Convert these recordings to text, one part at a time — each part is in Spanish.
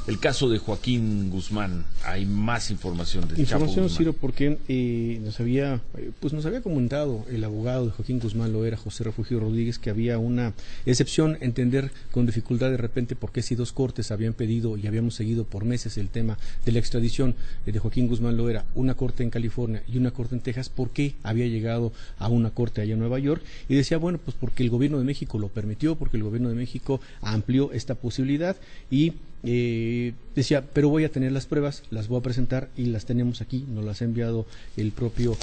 el caso de Joaquín Guzmán. Hay más información del Chapo Guzmán. Ciro, porque nos había comentado el abogado de Joaquín Guzmán Loera, José Refugio Rodríguez, que había una excepción, entender con dificultad de repente por qué si dos cortes habían pedido y habíamos seguido por meses el tema de la extradición de Joaquín Guzmán Loera, una corte en California y una corte en Texas, ¿por qué había llegado a una corte allá en Nueva York? Y decía, bueno, pues porque el gobierno de México lo permitió, porque el gobierno de México amplió esta posibilidad y decía, pero voy a tener las pruebas, las voy a presentar y las tenemos aquí, nos las ha enviado el propio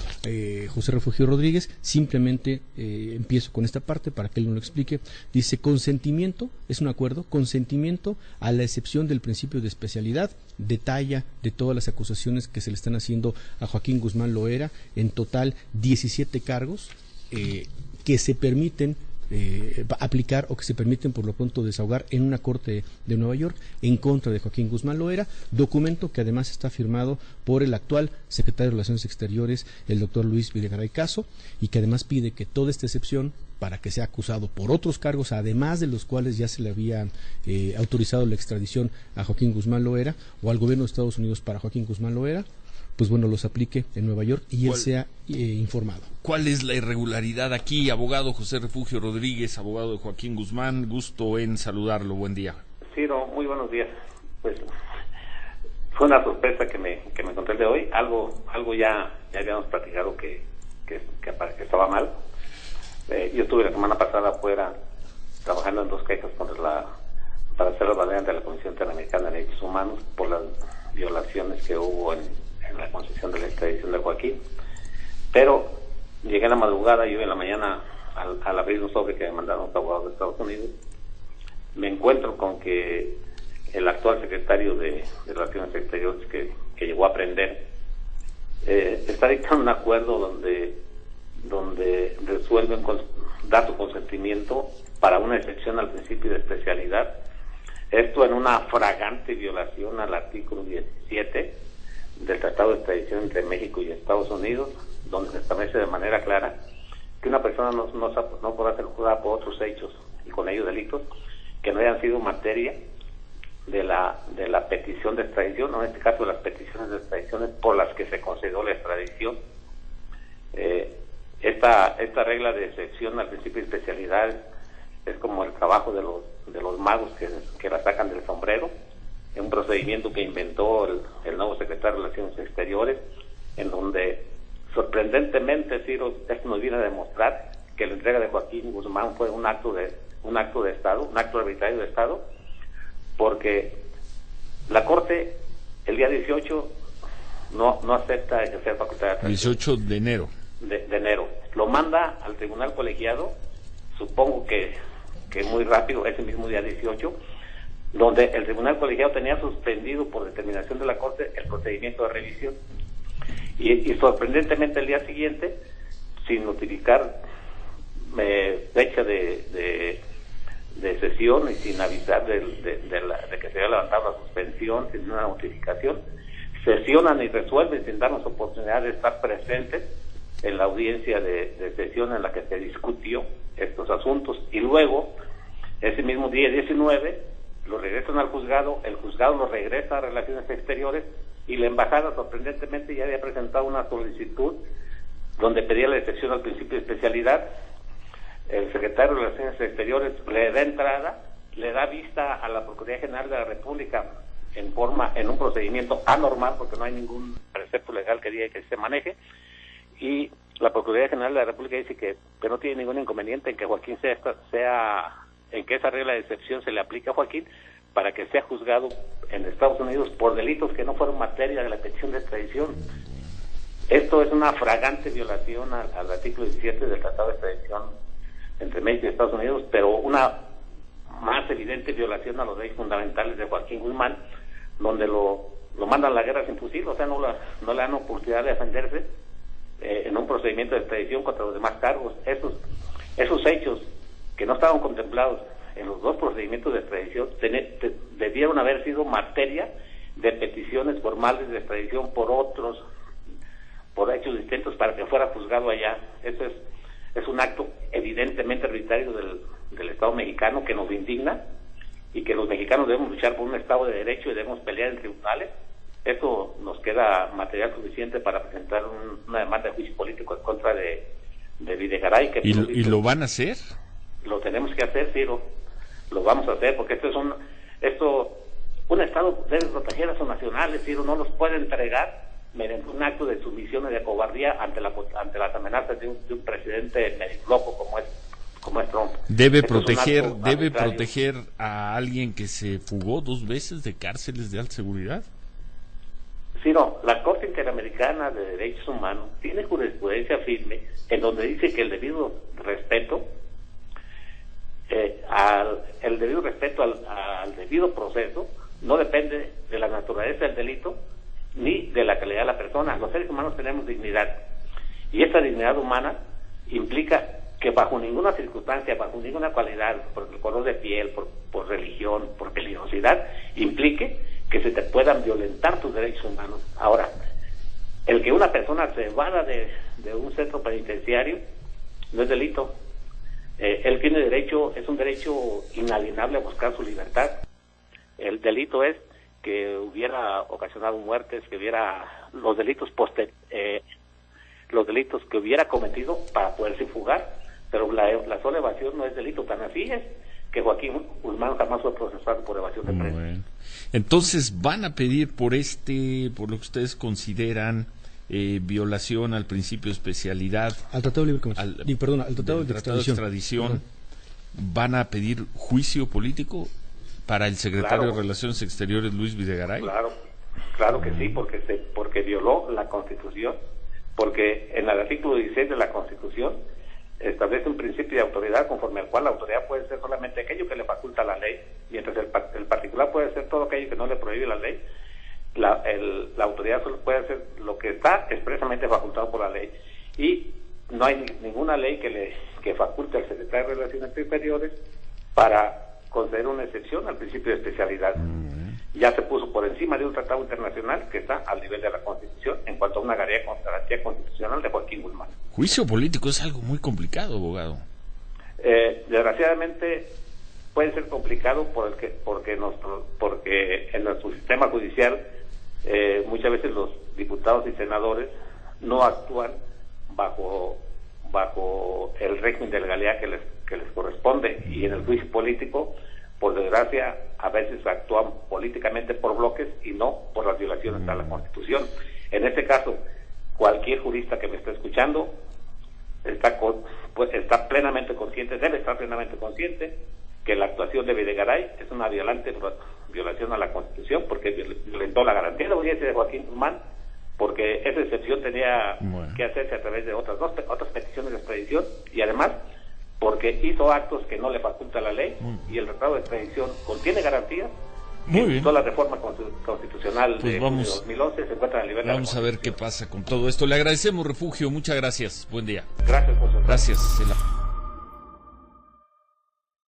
José Refugio Rodríguez. Simplemente empiezo con esta parte para que él nos lo explique. Dice, consentimiento, es un acuerdo, consentimiento a la excepción del principio de especialidad, detalla de todas las acusaciones que se le están haciendo a Joaquín Guzmán Loera, en total 17 cargos que se permiten aplicar o que se permiten por lo pronto desahogar en una corte de Nueva York en contra de Joaquín Guzmán Loera, documento que además está firmado por el actual secretario de Relaciones Exteriores, el doctor Luis Videgaray Caso, y que además pide que toda esta excepción para que sea acusado por otros cargos, además de los cuales ya se le había autorizado la extradición a Joaquín Guzmán Loera o al gobierno de Estados Unidos para Joaquín Guzmán Loera, pues bueno, los aplique en Nueva York y él sea informado. ¿Cuál es la irregularidad aquí? Abogado José Refugio Rodríguez, abogado de Joaquín Guzmán, gusto en saludarlo, buen día. Ciro, muy buenos días. Pues fue una sorpresa que me encontré de hoy, algo ya habíamos platicado que estaba mal. Yo estuve la semana pasada afuera trabajando en 2 quejas para hacer la variante de la Comisión Interamericana de Derechos Humanos por las violaciones que hubo en la concesión de la extradición de Joaquín, pero llegué en la madrugada y hoy en la mañana al abrir un sobre que me mandaron los abogados de Estados Unidos, me encuentro con que el actual secretario de Relaciones Exteriores que llegó a aprender está dictando un acuerdo donde resuelven da su consentimiento para una excepción al principio de especialidad, esto en una fragante violación al artículo 17 del Tratado de Extradición entre México y Estados Unidos, donde se establece de manera clara que una persona no podrá ser juzgada por otros hechos y con ellos delitos que no hayan sido materia de la petición de extradición, o en este caso las peticiones de extradición por las que se concedió la extradición. Esta regla de excepción al principio de especialidad es como el trabajo de los magos que la sacan del sombrero, es un procedimiento que inventó el nuevo secretario de Relaciones Exteriores, en donde sorprendentemente, Ciro, esto nos viene a demostrar que la entrega de Joaquín Guzmán fue un acto de Estado, un acto arbitrario de Estado, porque la Corte el día 18 no acepta ejercer facultad de atracción. 18 de enero. De enero. Lo manda al tribunal colegiado, supongo que muy rápido, ese mismo día 18, donde el tribunal colegiado tenía suspendido por determinación de la Corte el procedimiento de revisión. Y sorprendentemente el día siguiente, sin notificar fecha de sesión y sin avisar de que se había levantado la suspensión, sin una notificación, sesionan y resuelven sin darnos oportunidad de estar presentes en la audiencia de sesión en la que se discutió estos asuntos, y luego ese mismo día 19 lo regresan al juzgado, el juzgado lo regresa a Relaciones Exteriores y la embajada sorprendentemente ya había presentado una solicitud donde pedía la excepción al principio de especialidad. El secretario de Relaciones Exteriores le da entrada, le da vista a la Procuraduría General de la República en un procedimiento anormal, porque no hay ningún precepto legal que diga que se maneje, y la Procuraduría General de la República dice que no tiene ningún inconveniente en que Joaquín en que esa regla de excepción se le aplique a Joaquín para que sea juzgado en Estados Unidos por delitos que no fueron materia de la petición de extradición. Esto es una fragante violación al artículo 17 del Tratado de Extradición entre México y Estados Unidos, pero una más evidente violación a los derechos fundamentales de Joaquín Guzmán, donde lo mandan a la guerra sin fusil, o sea, no le dan oportunidad de defenderse en un procedimiento de extradición contra los demás cargos. Esos hechos que no estaban contemplados en los dos procedimientos de extradición debieron haber sido materia de peticiones formales de extradición por hechos distintos para que fuera juzgado allá. Eso es un acto evidentemente arbitrario del Estado mexicano que nos indigna y que los mexicanos debemos luchar por un Estado de Derecho y debemos pelear en tribunales, esto nos queda material suficiente para presentar una demanda de juicio político en contra de Videgaray. ¿Y lo van a hacer? Lo tenemos que hacer, Ciro. Lo vamos a hacer porque un Estado debe proteger a sus nacionales, Ciro, no los puede entregar mediante un acto de sumisión y de cobardía ante las amenazas de un presidente medio loco como es Trump. Debe proteger a alguien que se fugó 2 veces de cárceles de alta seguridad. Sí, no, la Corte Interamericana de Derechos Humanos tiene jurisprudencia firme en donde dice que el debido respeto al debido proceso no depende de la naturaleza del delito ni de la calidad de la persona. Los seres humanos tenemos dignidad y esa dignidad humana implica que bajo ninguna circunstancia, bajo ninguna cualidad, por el color de piel, por religión, por peligrosidad, implique que se te puedan violentar tus derechos humanos. Ahora, el que una persona se evada de un centro penitenciario no es delito. Él tiene derecho, es un derecho inalienable a buscar su libertad. El delito es que hubiera ocasionado muertes, que hubiera los delitos que hubiera cometido para poderse fugar, pero la sola evasión no es delito. Tan así es que Joaquín Guzmán jamás fue procesado por evasión de presos. Bueno. Entonces van a pedir por lo que ustedes consideran violación al principio de especialidad, al Tratado de Libre Comercio, al Tratado de Extradición. ¿Van a pedir juicio político para el secretario de Relaciones Exteriores, Luis Videgaray? Claro que sí, porque violó la Constitución, porque en el artículo 16 de la Constitución establece un principio de autoridad conforme al cual la autoridad puede ser solamente aquello que le faculta la ley, mientras el particular puede ser todo aquello que no le prohíbe la ley. La autoridad solo puede hacer lo que está expresamente facultado por la ley, y no hay ninguna ley que faculte al secretario de Relaciones Exteriores para conceder una excepción al principio de especialidad. Ya se puso por encima de un tratado internacional que está al nivel de la Constitución en cuanto a una garantía constitucional de Joaquín Guzmán. Juicio político es algo muy complicado, abogado. Desgraciadamente puede ser complicado porque en nuestro sistema judicial muchas veces los diputados y senadores no actúan bajo el régimen de legalidad que les corresponde, y en el juicio político, por desgracia, a veces actúan políticamente por bloques y no por las violaciones a la Constitución. En este caso, cualquier jurista que me esté escuchando está plenamente consciente, debe estar plenamente consciente que la actuación de Videgaray es una violación a la Constitución, porque violentó la garantía de audiencia de Joaquín Guzmán, porque esa excepción tenía que hacerse a través de otras peticiones de extradición, y además porque hizo actos que no le faculta la ley, y el tratado de extradición contiene garantías. Muy bien. Toda la reforma constitucional de 2011 se encuentra a nivel de la Vamos a ver qué pasa con todo esto. Le agradecemos, Refugio, muchas gracias. Buen día. Gracias, José. Gracias.